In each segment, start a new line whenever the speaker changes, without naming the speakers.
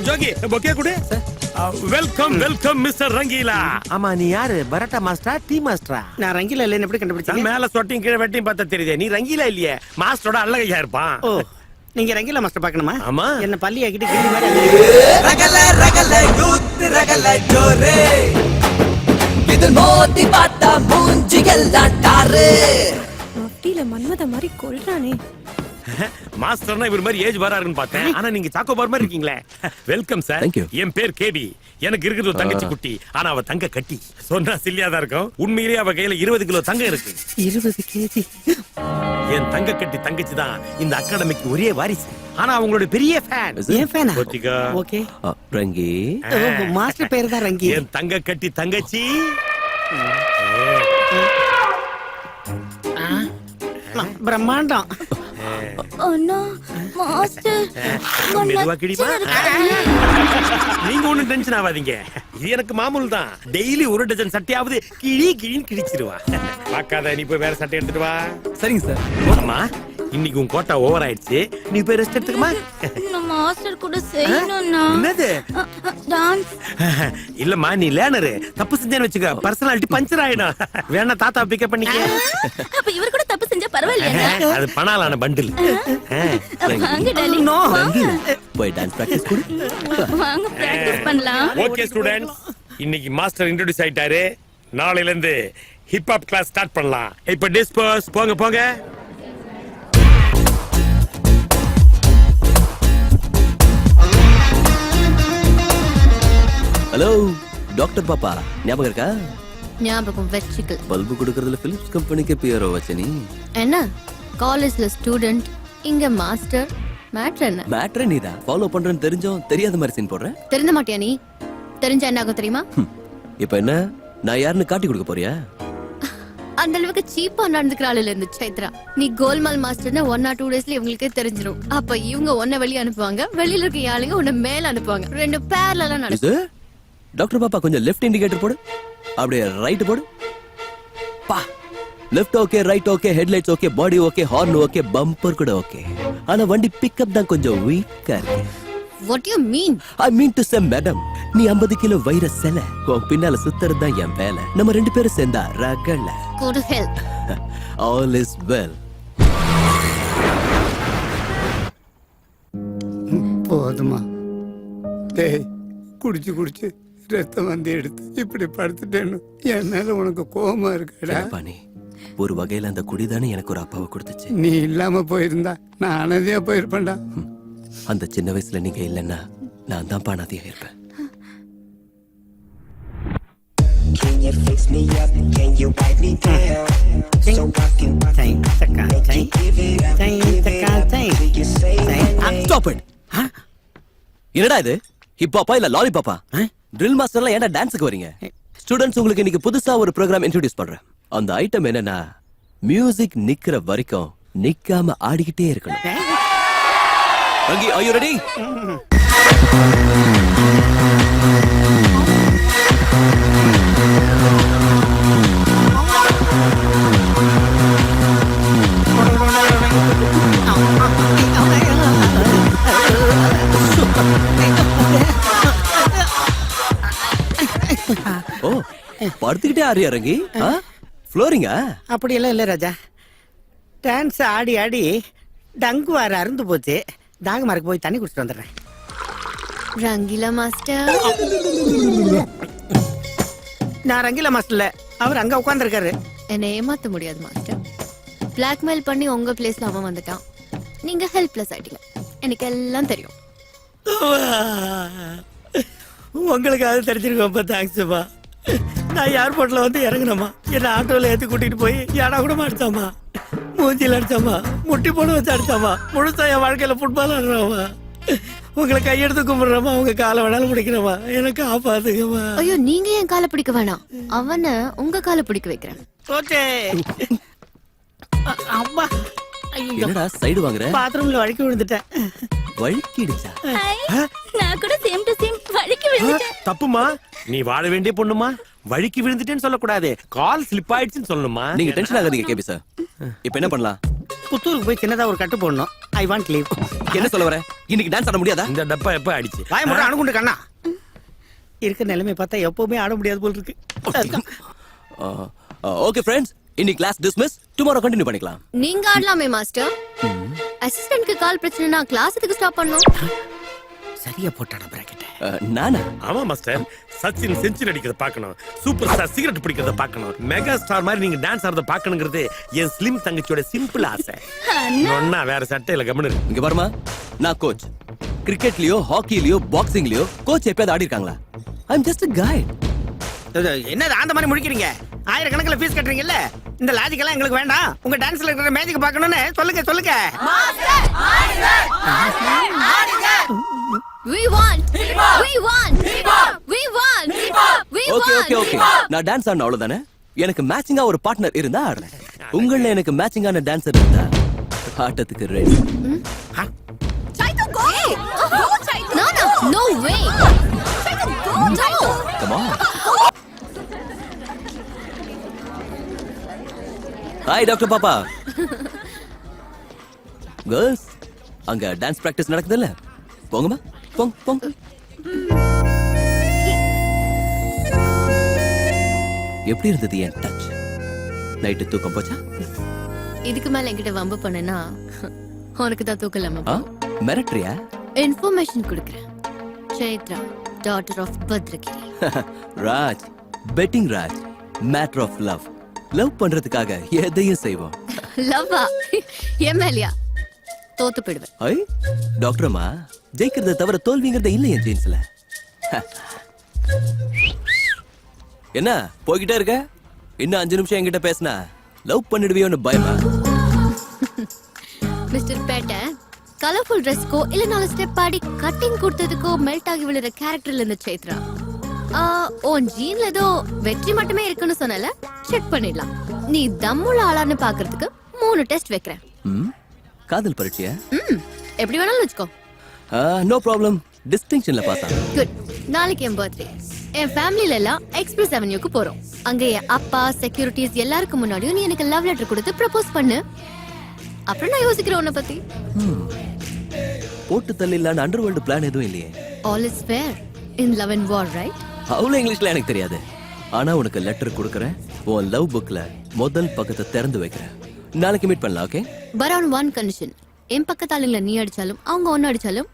Jogi bouquet கொடு. Welcome welcome mister Rangeela.
ஆமா, நீ யாரு? பரோட்டா மாஸ்டரா, டீ மாஸ்டரா?
நான் ரங்கீலா இல்லைன்னு எப்படி கண்டுபிடிச்சீங்க?
மேல சொட்டியும் கீழே வெட்டியும் பார்த்தா தெரியுதே, நீ ரங்கீலா இல்லையே, மாஸ்டரோட அல்லகையா இருப்பான்.
ஓ, நீங்க ரங்கீலா மாஸ்டர் பார்க்கணுமா?
ஆமா.
என்ன பள்ளி ஆக்கிட்டு கிளி மாதிரி
ரகல ரகல யூத் ரகல ஜோரே இது மோதி பாத்தா மூஞ்சிகெல்லாம் டாரு.
மத்தியில மன்மத மாதிரி கொல்றானே.
மாஸ்டர்னா இவர் மாதிரி ஏஜ் வராருன்னு பார்த்தேன். ஆனா நீங்க சாக்கோ பார் மாதிரி இருக்கீங்களே. Welcome sir. என் பேர் கேபி. எனக்கு இருக்குது ஒரு தங்கச்சி குட்டி. ஆனா அவ தங்க கட்டி. சொன்னா சில்லியா தான் இருக்கும். உண்மையிலேயே அவ கையில 20 கிலோ தங்கம் இருக்கு.
20 கேஜி.
என் தங்க கட்டி தங்கச்சி தான் இந்த அகாடமிக்கு ஒரே வாரிசு. ஆனா அவங்களோட பெரிய ஃபேன்.
ஏன் ஃபேனா?
கோத்திகா.
ஓகே.
ரங்கி.
மாஸ்டர் பேர் தான் ரங்கி.
என் தங்க கட்டி தங்கச்சி.
பிரம்மாண்டம்.
அண்ணா மாஸ்டர்
மெதுவா கிடிமா. நீங்க ஒண்ணும் டென்ஷன் ஆகாதீங்க. இது எனக்கு மாமூல் தான். டெய்லி ஒரு டஜன் சட்டையாவது கிழின்னு கிழிச்சிருவா. பாக்காத, நீ போய் வேற சட்டை எடுத்துட்டு வா.
சரிங்க சார்.
அம்மா, இன்னைக்கு உன் கோட்டா ஓவர் ஆயிடுச்சு. நீ போய் ரெஸ்ட் எடுத்துக்கமா.
நான் மாஸ்டர் கூட செய்யணும்னா.
என்னது?
டான்ஸ்.
இல்லம்மா, நீ லேர்னர். தப்பு செஞ்சேன்னு வெச்சுக்க, பர்சனாலிட்டி பஞ்சர் ஆயிடும். வேணா தாத்தா பிக்கப் பண்ணிக்க.
அப்ப இவர் கூட தப்பு செஞ்சா பரவாயில்லையா?
அது பணாலான பண்டில்.
வாங்க டார்லிங்.
நோ.
போய் டான்ஸ் பிராக்டீஸ் கொடு.
வாங்க பிராக்டீஸ் பண்ணலாம்.
ஓகே ஸ்டூடண்ட்ஸ், இன்னைக்கு மாஸ்டர் இன்ட்ரோடியூஸ் ஆயிட்டாரு. நாளையில இருந்து ஹிப் ஹாப் கிளாஸ் ஸ்டார்ட் பண்ணலாம். இப்ப டிஸ்பர்ஸ் போங்க போங்க.
ஹலோ டாக்டர் பாப்பா, ஞாபகம் இருக்கா?
ஞாபகம் வெச்சிக்கல்.
பல்பு கொடுக்கறதுல பிலிப்ஸ் கம்பெனிக்கு பியரோ வச்ச நீ.
என்ன காலேஜ்ல ஸ்டூடண்ட், இங்க மாஸ்டர். மேட்டர் என்ன?
மேட்டர் நீதான் ஃபாலோ பண்றேன்னு தெரிஞ்சோம் தெரியாத மாதிரி சீன் போடுற.
தெரிஞ்ச மாட்டியா நீ? தெரிஞ்சா என்ன ஆகும் தெரியுமா?
இப்போ என்ன, நான் யாருன்னு காட்டி கொடுக்க போறியா?
அந்த அளவுக்கு சீப்பா நடந்துக்கிற ஆளுல இருந்து சைத்ரா. நீ கோல்மால் மாஸ்டர்னு 1 or 2 daysல இவங்களுக்கே தெரிஞ்சிடும். அப்ப இவங்க உன்னை வெளியே அனுப்புவாங்க, வெளியில இருக்க ஆளுங்க உன்னை மேல அனுப்புவாங்க. 2 பேர்ல எல்லாம் நடக்கும்.
இது டாக்டர் பாப்பா கொஞ்சம் லெஃப்ட் இண்டிகேட்டர் போடு, அப்படியே ரைட் போடு. பா, left okay, right okay, headlights okay, பாடி ஓகே, ஹார்ன் ஓகே, பம்பர் கூட ஓகே. ஆனா வண்டி பிக்கப் தான் கொஞ்சம் வீக்கா இருக்கு.
What do you mean?
I mean to say madam, நீ 50 கிலோ வைரஸ் செல, உன் பின்னால சுத்துறது தான் என் வேலை. நம்ம 2 பேரும் சேர்ந்தா ரகல.
Go to hell.
All is well.
போதுமா? டேய், குடிச்சு குடிச்சு ரத்தம் வந்து எடுத்து இப்படி படுத்துட்டேன்னு என் மேல உனக்கு கோபமா இருக்கடா.
பாணி, ஒரு வகையில அந்த குடிதானே எனக்கு ஒரு அப்பாவை கொடுத்துச்சு.
நீ இல்லாம போயிருந்தா நான் அனதியா போயிருப்பேன்டா.
அந்த சின்ன வயசுல நீங்க இல்லைன்னா நான் தான் பானாதியா இருப்பேன்.
Can you fix me up? Can you wipe me down? So I can give it up till you say
Stop it. என்னடா இது? ஹிப்பாப்பா இல்ல லாலிபாப்பா? ட்ரில் மாஸ்டர்லாம் ஏன்டா டான்ஸ்க்கு வரீங்க? ஸ்டூடண்ட்ஸ், உங்களுக்கு இன்னைக்கு புதுசா ஒரு ப்ரோகிராம் இன்ட்ரோடியூஸ் பண்றேன். அந்த ஐட்டம் என்னன்னா, மியூசிக் நிக்கிற வரைக்கும் நிக்காம ஆடிக்கிட்டே இருக்கணும். ரங்கி, are you ready? ஓ, படுத்துக்கிட்டே ஆறியா ரங்கி? ஃப்ளோரிங்கா?
அப்படியெல்லாம் இல்ல ராஜா. டான்ஸ் ஆடி ஆடி டங்கு வார அருந்து போச்சு. தாகமாருக்கு போய் தண்ணி குடிச்சிட்டு வந்துடுறேன்.
ரங்கீலா மாஸ்டர்.
நான் ரங்கீலா மாஸ்டர் இல்ல, அவர் அங்க உட்கார்ந்திருக்காரு.
என்னை ஏமாத்த முடியாது மாஸ்டர். பிளாக்மெயில் பண்ணி உங்க பிளேஸ்ல அவன் வந்துட்டான். நீங்க ஹெல்ப்லெஸ் ஆயிட்டீங்க. எனக்கு எல்லாம் தெரியும்.
உங்களுக்கு அது தெரிஞ்சிருக்கோம். தேங்க்ஸ்ப்பா. நான் ஏர்போர்ட்ல வந்து இறங்கினமா, என்ன ஆட்டோல ஏத்தி கூட்டிட்டு போய் யாரா கூட அடிச்சாமா, மூஞ்சில அடிச்சாமா, முட்டி போட வச்சு அடிச்சாமா, முழுசா என் வாழ்க்கையில ஃபுட்பால் ஆடுறாமா. உங்களை கையெடுத்து கும்பிடுறமா, உங்க காலை வேணாலும் பிடிக்கிறமா, எனக்கு ஆப்பாத்துக்கமா.
ஐயோ, நீங்க என் காலை பிடிக்க வேணாம், அவனை உங்க காலை பிடிக்க வைக்கிறேன்.
ஓகே. அம்மா,
என்னடா சைடு வாங்குற?
பாத்ரூம்ல வழுக்கி விழுந்துட்டேன்.
வழுக்கிடுச்சா?
நான் கூட சேம் டு சேம் வழுக்கி விழுந்துட்டேன்.
தப்புமா, நீ வாழ வேண்டிய பொண்ணுமா. வழுக்கி விழுந்துட்டேன்னு சொல்லக்கூடாது, கால் ஸ்லிப் ஆயிடுச்சுன்னு சொல்லணுமா.
நீங்க டென்ஷன் ஆகாதீங்க கேபி சார். இப்போ என்ன பண்ணலாம்?
புத்தூருக்கு போய் சின்னதா ஒரு கட்டு போடணும். I want leave.
என்ன சொல்ல வர? இன்னைக்கு டான்ஸ் ஆட முடியாதா?
இந்த டப்பா எப்ப அடிச்சு
வாய முறை அணுகுண்டு கண்ணா. இருக்க நிலைமை பார்த்தா எப்பவுமே ஆட முடியாது போல் இருக்கு.
ஓகே ஃப்ரெண்ட்ஸ், இன்னைக்கு கிளாஸ் டிஸ்மிஸ். டுமாரோ கண்டினியூ பண்ணிக்கலாம்.
நீங்க ஆடலாமே மாஸ்டர். அசிஸ்டன்ட்க்கு கால் பிரச்சனைனா கிளாஸ் எதுக்கு ஸ்டாப் பண்ணோம்?
சரியா போட்டாடா பிராக்கெட்.
நானா?
ஆமா மாஸ்டர், சச்சின் செஞ்சுரி அடிக்கிறத பார்க்கணும், சூப்பர் ஸ்டார் சிகரெட் பிடிக்கிறத பார்க்கணும், மெகா ஸ்டார் மாதிரி நீங்க டான்ஸ் ஆடுறத பார்க்கணுங்கிறது என் ஸ்லிம் தங்கச்சியோட சிம்பிள் ஆசை. ஒன்னா வேற சட்டையில கவனம்.
இங்க பாருமா, நான் கோச். கிரிக்கெட்லயோ ஹாக்கிலயோ பாக்ஸிங்லயோ கோச் எப்பயாவது ஆடி இருக்காங்களா? ஐ அம் ஜஸ்ட் a guide.
என்னது அந்த மாதிரி முடிக்கிறீங்க? ஆயிரக்கணக்கில் ஃபீஸ் கட்டுறீங்கல்ல, இந்த லாஜிக் எல்லாம் எங்களுக்கு வேண்டாம். உங்க டான்ஸ்ல இருக்கிற மேஜிக் பார்க்கணும்னு சொல்லுங்க சொல்லுங்க.
We want! We want! We want! We
okay okay
want!
Okay, நான் டான்ஸ் ஆடணும் அவ்வளவுதானே. எனக்கு மேட்சிங்கா ஒரு பார்ட்னர் இருந்தா ஆடுறேன். உங்கள எனக்கு மேட்சிங்கான டான்சர் இருந்தா ஆட்டத்துக்கு ready.
Chaito, go! Go, Chaito! No, no way! Chaito, go, Chaito!
Come on. Hi doctor பாப்பா. கேர்ள்ஸ், அங்க டான்ஸ் பிராக்டிஸ் நடக்குதுல்ல, போங்கம்மா, போங்க போங்க. எப்படி இருந்தது என் டச்? நைட்டு தூக்கம் போச்சா?
இதுக்கு மேல என்கிட்ட வம்பு பண்ணனா உனக்கு தான் தூக்கலாமா?
ஆ, மிரட்றியா?
இன்ஃபர்மேஷன் கொடுக்குறேன். Chaitra, daughter of Bhadragiri.
Raj, betting Raj, matter of love. Love பண்றதுக்காக எதையும் செய்வோம்.
லவ்வா? எம்எல்ஏ தோத்து போயிடுவேன்.
ஐ டாக்டர்மா, ஜெயிக்கிறத தவிர தோல்விங்கிறத இல்ல என் ஜீன்ஸ்ல. என்ன போய்கிட்டே இருக்க? இன்னும் 5 நிமிஷம் என்கிட்ட பேசினா லவ் பண்ணிடுவியோன்னு பயமா?
மிஸ்டர் பேட்ட, கலர்ஃபுல் ட்ரெஸ்க்கோ இல்ல 4 ஸ்டெப் ஆடி கட்டிங் கொடுத்ததுக்கோ மெல்ட் ஆகி விழுற கேரக்டர்ல இருந்த சைத்ரா. உன் ஜீன்ல ஏதோ வெற்றி மட்டுமே இருக்குன்னு சொன்னல, செக் பண்ணிடலாம். நீ தம்முள்ள ஆளான்னு பாக்குறதுக்கு 3 டெஸ்ட் வைக்கிறேன்.
காதல் பரீட்சையா?
எப்படி வேணாலும் வச்சுக்கோ.
நோ ப்ராப்ளம், டிஸ்டிங்ஷன்ல பாஸ் ஆகும்.
குட். நாளைக்கு என் பர்த்டே. என் ஃபேமிலில எல்லாம் எக்ஸ்பிரஸ் அவென்யூக்கு போறோம். அங்க என் அப்பா, செக்யூரிட்டிஸ் எல்லாருக்கும் முன்னாடியும் நீ எனக்கு லவ் லெட்டர் கொடுத்து ப்ரப்போஸ் பண்ணு. அப்புறம் நான் யோசிக்கிறேன் உன்னை பத்தி.
போட்டு தள்ளிலான அண்டர்வேர்ல்ட் பிளான் எதுவும் இல்லையே.
All is fair in love and war, right?
அவ்வளவு இங்கிலீஷ்ல எனக்கு தெரியாது. ஆனா உனக்கு லெட்டர் கொடுக்கறேன். உன் லவ் புக்ல முதல் பக்கத்தை திறந்து வைக்கிறேன். நாளைக்கு மீட் பண்ணலாம், okay?
But on one condition. என் பக்கத்து ஆளுங்களை நீ அடிச்சாலும் அவங்க ஒன்னு அடிச்சாலும்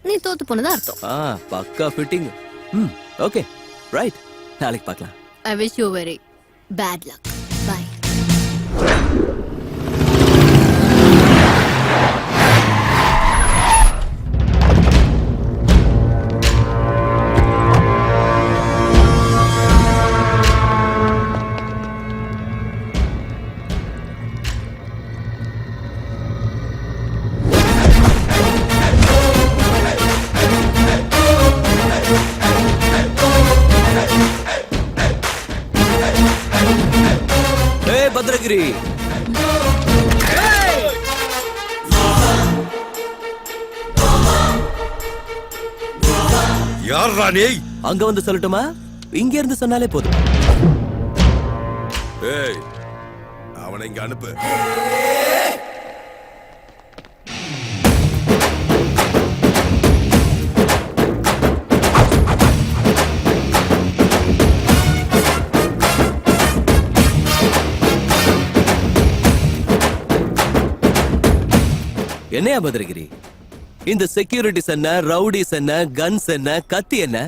நீ தோத்து போனதா அர்த்தம்.
பக்கா ஃபிட்டிங். ஓகே ரைட், நாளைக்கு பார்க்கலாம்.
I wish you very bad luck. Bye.
Bhadragiri,
யார் ராணி?
அங்க வந்து சொல்லட்டுமா? இங்க இருந்து சொன்னாலே போதும்.
ஏய், அவனை இங்க அனுப்பு.
என்னையா பத்ரகிரி, இந்த செக்யூரிட்டிஸ் என்ன, ரவுடிஸ் என்ன, கன்ஸ் என்ன, கத்தி என்ன,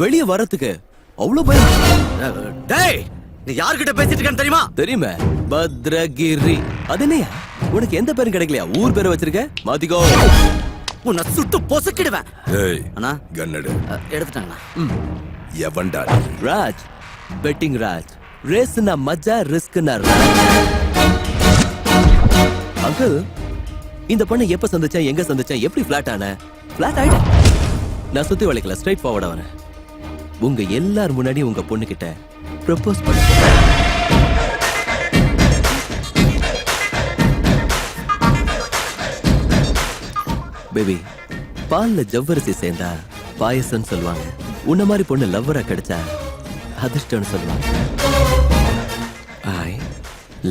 வெளிய வரதுக்கு அவ்வளவு பயம்?
டேய், நீ யார்கிட்ட பேசிட்டு இருக்கன்னு தெரியுமா?
தெரியுமே, பத்ரகிரி. அது என்னையா, உனக்கு எந்த பேரும் கிடைக்கலையா? ஊர் பேரை வச்சிருக்க? மாத்திக்கோ,
உன்னை சுட்டு பொசுக்கிடுவேன்.
ஏய்,
அண்ணா
கன்னடு
எடுத்துட்டாங்கண்ணா.
எவன்டா?
ராஜ், பெட்டிங் ராஜ். ரேஸ்னா மஜா, ரிஸ்க்னா ராஜ். அங்கிள், இந்த பொண்ணை எப்ப சந்திச்சேன், எங்க சந்திச்சேன், எப்படி ஃபிளாட் ஆன? ஃபிளாட் ஆயிட்டேன். நான் சுத்தி வளைக்கல, ஸ்ட்ரைட் ஃபார்வர்ட் ஆவறேன். உங்க எல்லார் முன்னாடி உங்க பொண்ணு கிட்ட ப்ரப்போஸ் பண்ண. பேபி, பால்ல ஜவ்வரிசி சேர்ந்தா பாயசம் சொல்லுவாங்க. உன்ன மாதிரி பொண்ணு லவ்வரா கிடைச்சா அதிர்ஷ்டம்னு சொல்லுவாங்க. ஐ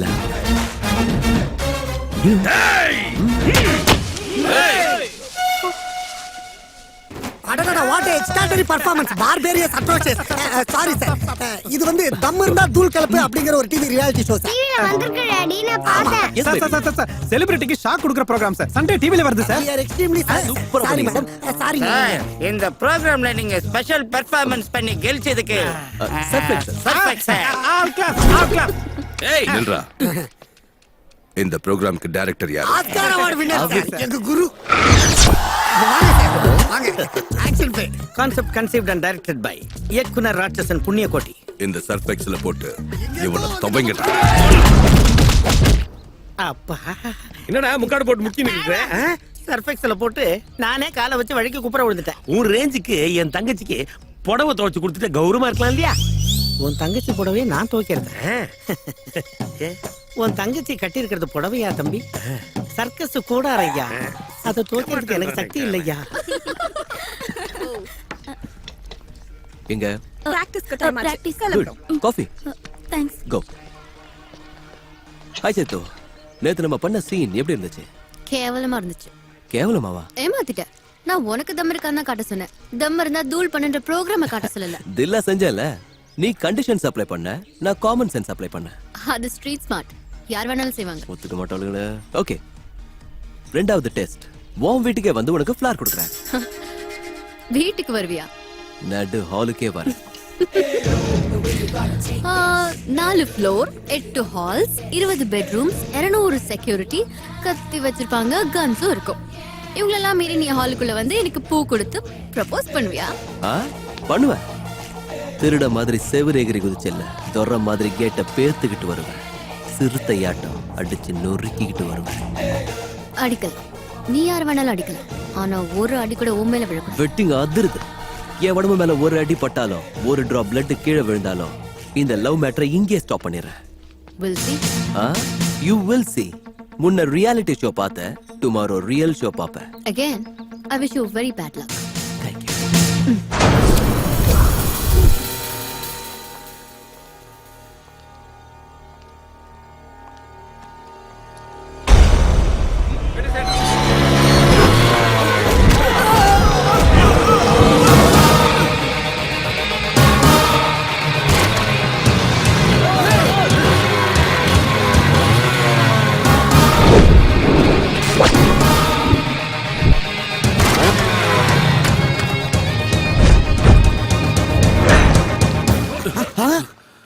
லவ்
அடடா what extraordinary performance barbarious atrocious sorry sir இது வந்து தம் இருந்தா தூள் கலப்பு அப்படிங்கிற ஒரு டிவி ரியாலிட்டி ஷோ சார்
டிவில வந்திருக்கு டாடி நான் பார்த்தேன்
Yes, baby.
சார் செலிபிரிட்டிக்கு ஷாக் கொடுக்குற ப்ரோகிராம் சார் சண்டே டிவில வருது sir
we are extremely
Super
sorry
பண்ணீங்க,
மேடம் சாரி
இந்த ப்ரோக்ராம்ல நீங்க ஸ்பெஷல் பெர்ஃபார்மன்ஸ் பண்ணி கெலிச்சதுக்கு
Perfect, sir.
Perfect sir
all class
ஏய்
நில்றா இந்த ப்ரோக்ராம்க்கு டைரக்டர் யாரு
ஆஸ்கார் அவார்ட் வின்னர் எங்க குரு வாங்க ஆக்ஷன் பே
concept conceived and directed by இயக்குனர் ராட்சசன் புண்ணியகோட்டி.
இந்த சர்ஃபெக்ஸ்ல போட்டு இவனை தொலைங்கடா
அப்பா
என்னடா முக்காடு போட்டு முக்கி நிக்கிற
சர்ஃபெக்ஸ்ல போட்டு நானே காலை வச்சு வழிக்கு குப்புற விழுந்துட்டேன்.
உன் ரேஞ்சுக்கு என் தங்கச்சிக்கு புடவை துவைச்சு கொடுத்துட்டு கௌரவமா இருக்கலாம் இல்லையா?
உன் தங்கச்சி புடவையை நான் துவைக்கிறது. உன் தங்கச்சி கட்டி இருக்கிறது புடவையா தம்பி? சர்க்கஸ் கூட ஐயா, அதை துவைக்கிறதுக்கு எனக்கு சக்தி இல்லையா.
எங்க
பிராக்டிஸ்
காஃபி
தேங்க்ஸ்.
கோ. ஹாய் சேத்து, நேத்து நம்ம பண்ண சீன் எப்படி இருந்துச்சு?
கேவலமா இருந்துச்சு.
கேவலமாவா?
ஏமாத்திட்ட. நான் உனக்கு தம் இருக்கான்னு காட்ட சொன்னேன். தம் இருந்தா தூள் பண்ணுன்ற ப்ரோக்ராம காட்ட சொல்லல.
தில்லா செஞ்சல. நீ கண்டிஷன்ஸ் அப்ளை பண்ண, நான் காமன் சென்ஸ் அப்ளை பண்ணேன்.
அது ஸ்ட்ரீட் ஸ்மார்ட். யார் வேணாலும் செய்வாங்க.
ஒத்துக்க மாட்டாளுங்களே. ஓகே, ரெண்டாவது டெஸ்ட். உன் வீட்டுக்கே வந்து உனக்கு ஃபிளார் கொடுக்குறேன்.
வீட்டுக்கு வருவியா?
நடு ஹாலுக்கே வர.
4 ஃப்ளோர், 8 ஹால்ஸ், 20 பெட்ரூம்ஸ், 200 செக்யூரிட்டி, கத்தி வச்சிருப்பாங்க, கன்ஸும் இருக்கும். இவங்களெல்லாம் மீறி நீ ஹாலுக்குள்ள வந்து எனக்கு பூ கொடுத்து ப்ரப்போஸ் பண்ணுவியா?
பண்ணுவேன். திருட மாதிரி செவரேகிரி குதிச்சல்ல, தொற மாதிரி கேட்ட பேத்துக்கிட்டு வருவேன். சிறுத்தையாட்டம் அடிச்சு நொறுக்கிக்கிட்டு வருவேன்.
அடிக்கலாம், நீ யார் வேணாலும் அடிக்கலாம். ஆனா ஒரு அடி கூட உன் மேல விழுக்கும்.
வெட்டிங் அதிருது. என் உடம்பு மேல ஒரு அடி பட்டாலும், ஒரு டிராப் பிளட் கீழே விழுந்தாலும் இந்த லவ் மேட்டரை இங்கே ஸ்டாப் பண்ணிடுறேன்.
Will see.
You will see. முன்ன ரியாலிட்டி ஷோ பார்த்த, டுமாரோ ரியல் ஷோ பார்ப்பேன்.
Again, I wish you very bad luck.
Thank you.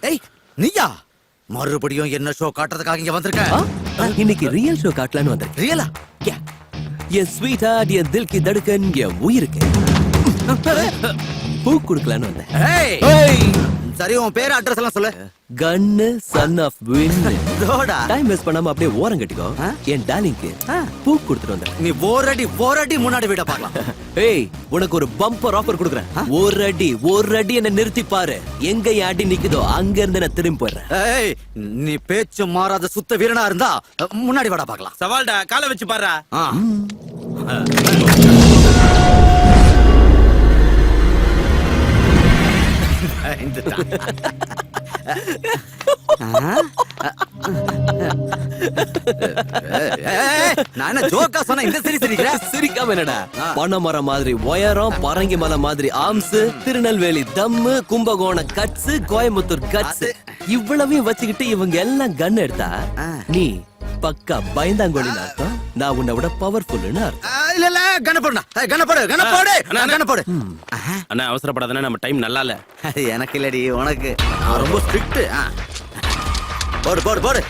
ஏய் நீயா மறுபடியும் என்ன ஷோ காட்டுறதுக்காக இங்க வந்திருக்க?
இன்னைக்கு ரியல் ஷோ காட்டலான்னு வந்தேன்.
ரியலா?
என் ஸ்வீட் ஹார்ட், என் தில் கி தடுக்கன், என் உயிருக்கு பூ கொடுக்கலான்னு வந்தேன்.
ஏய் சரி, உன் பேர் அட்ரஸ் எல்லாம் சொல்லு.
கன்னு சன் ஆஃப் வின்.
தோடா
டைம் வேஸ்ட் பண்ணாம அப்படியே ஓரம் கட்டிக்கோ. என் டார்லிங்க்கு பூ கொடுத்துட்டு வந்தேன்.
நீ ஒரு அடி முன்னாடி விட பார்க்கலாம்.
ஏய், உனக்கு ஒரு பம்பர் ஆஃபர் கொடுக்குறேன். ஒரு அடி என்ன நிறுத்தி பாரு. எங்க என் அடி நிக்குதோ அங்க இருந்து நான் திரும்பி போயிடுறேன்.
ஏய் நீ பேச்சு மாறாத சுத்த வீரனா இருந்தா முன்னாடி வாடா பார்க்கலாம்.
சவால்டா, காலை வச்சு பாரு.
நான் ஜோக்கா சொன்ன இந்த சரி சிரிக்கிற.
சிரிக்காம என்னடா? பனைமரம் மாதிரி உயரம், பரங்கி மலை மாதிரி ஆம்ஸ், திருநெல்வேலி தம்மு, கும்பகோணம் கட்ஸ், கோயம்புத்தூர் கட்ஸ், இவ்வளவையும் வச்சுக்கிட்டு இவங்க எல்லாம் கன் எடுத்தா நீ பக்கா பயந்தாங்கோலின்னு அர்த்தம். நான் உன்னை விட பவர்ஃபுல்னு அர்த்தம்.
இல்ல கணப்போடு கணப்போடு.
அண்ணா அவசரப்படாதே, நம்ம டைம் நல்லா இல்ல.
எனக்கு இல்லடி, உனக்கு. நான் ரொம்ப ஸ்ட்ரிக்ட். போடு போடு போடு.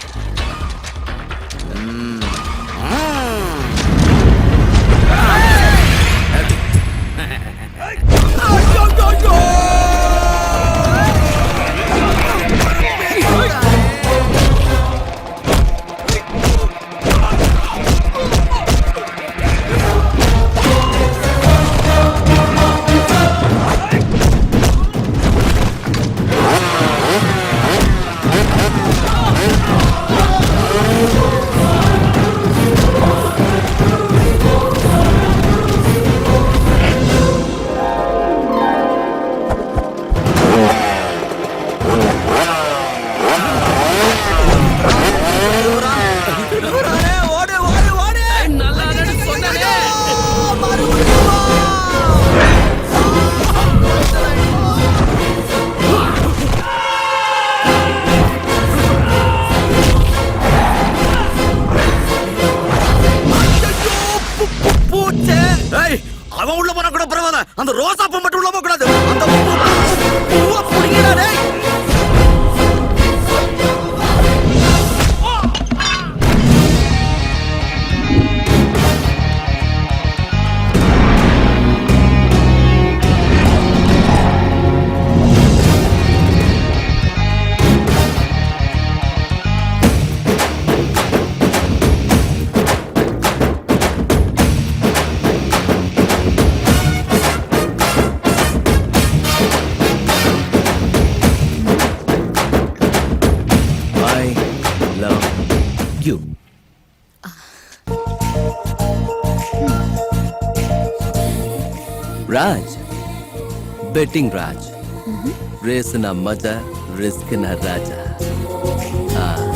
உள்ள போனா கூட பரவாயில்ல அந்த ரோசா பூ மட்டும் உள்ள போக கூடாது அந்த பூவை புடிங்கடா டேய்
I love you. Raj, betting Raj. Race na maja, risk na raja.